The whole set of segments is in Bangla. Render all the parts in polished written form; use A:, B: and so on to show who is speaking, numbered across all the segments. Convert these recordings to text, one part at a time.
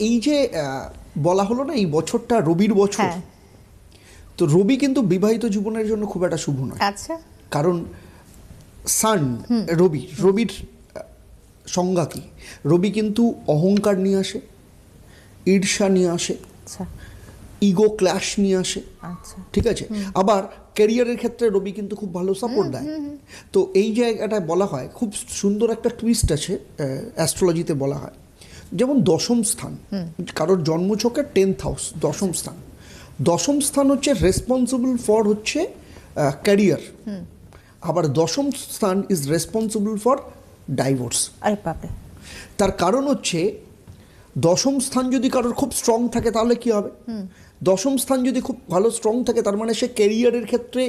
A: এই যে বলা হলো না এই বছরটা রবির বছর,
B: হ্যাঁ।
A: তো রবি কিন্তু বিবাহিত জীবনের জন্য খুব একটা শুভ নয়।
B: আচ্ছা।
A: কারণ সান রবির সংজ্ঞা কি? রবি কিন্তু অহংকার নিয়ে আসে, ঈর্ষা নিয়ে আসে,
B: আচ্ছা
A: ইগো ক্ল্যাশ নিয়ে আসে।
B: আচ্ছা।
A: ঠিক আছে। আবার ক্যারিয়ারের ক্ষেত্রে রবি কিন্তু খুব ভালো সাপোর্ট দেয়। তো এই জায়গাটা বলা হয়, খুব সুন্দর একটা টুইস্ট আছে অ্যাস্ট্রোলজিতে বলা হয়, যেমন দশম স্থান কারোর জন্মছকের 10th হাউস, দশম স্থান। দশম স্থান হচ্ছে রেসপন্সিবল ফর হচ্ছে ক্যারিয়ার, আবার দশম স্থান ইজ রেসপন্সিবল ফর ডাইভোর্স।
B: আরে বাপরে।
A: তার কারণ হচ্ছে দশম স্থান যদি কারোর খুব স্ট্রং থাকে তাহলে কি হবে? দশম স্থান যদি খুব ভালো স্ট্রং থাকে তার মানে সে ক্যারিয়ারের ক্ষেত্রে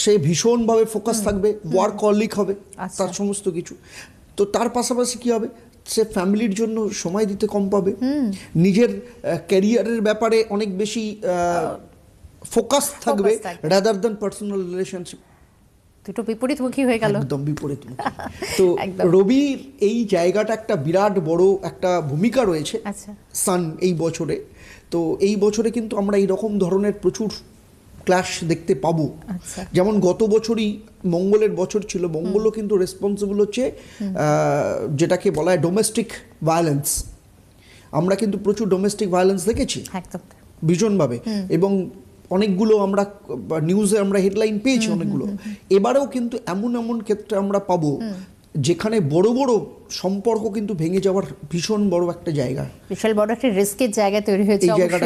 A: সে ভীষণভাবে ফোকাস থাকবে, ওয়ার্কহলিক হবে
B: আচ্ছা।
A: তার সমস্ত কিছু। তো তার পাশাপাশি কি হবে? সে ফ্যামিলির জন্য সময় দিতে কম পাবে, নিজের ক্যারিয়ারের ব্যাপারে অনেক বেশি ফোকাস থাকবে রাদার দ্যান পার্সোনাল রিলেশনশিপ।
B: দুটো বিপরীতমুখী হয়ে গেল।
A: একদম বিপরীতমুখী। তো
B: একদম।
A: রবির এই জায়গাটা একটা বিরাট বড় একটা ভূমিকা রয়েছে
B: আচ্ছা।
A: সান এই বছরে। তো এই বছরে কিন্তু আমরা এই রকম ধরনের প্রচুর ক্লাশ দেখতে পাবো।
B: আচ্ছা।
A: যেমন গত বছরই মঙ্গলের বছর ছিল, মঙ্গলও কিন্তু রেসপন্সিবল হচ্ছে যেটাকে বলা হয় ডোমেস্টিক ভায়োলেন্স। আমরা কিন্তু প্রচুর ডোমেস্টিক ভায়োলেন্স দেখেছি
B: একদম।
A: ভীষণভাবে, এবং অনেকগুলো আমরা নিউজে আমরা হেডলাইন পেয়েছি অনেকগুলো। এবারেও কিন্তু এমন এমন ক্ষেত্রে আমরা পাবো যেখানে বড় বড় সম্পর্ক কিন্তু ভেঙে যাওয়ার ভীষণ বড় একটা জায়গা,
B: বিশাল বড় একটা রিস্কের জায়গা তৈরি হয়েছে
A: এই জায়গাটা